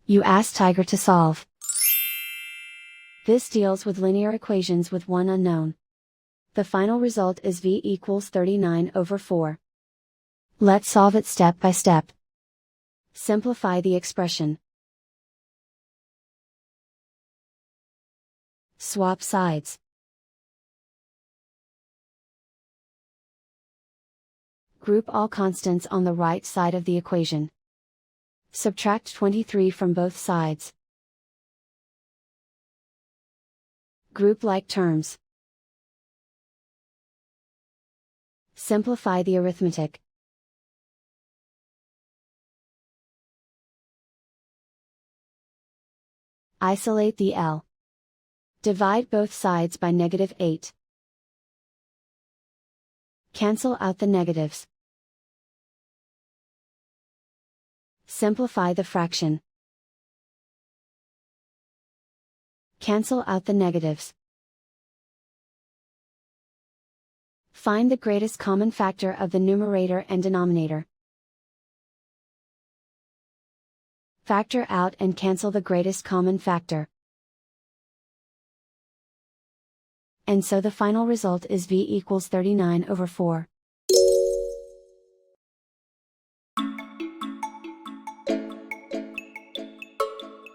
You ask Tiger to solve. This deals with linear equations with one unknown. The final result is v equals 39/4. Let's solve it step by step. Simplify the expression. Swap sides. Group all constants on the right side of the equation. Subtract 23 from both sides. Group like terms. Simplify the arithmetic. Isolate the L. Divide both sides by -8. Cancel out the negatives. Simplify the fraction. Cancel out the negatives. Find the greatest common factor of the numerator and denominator. Factor out and cancel the greatest common factor. And so the final result is v equals 39/4.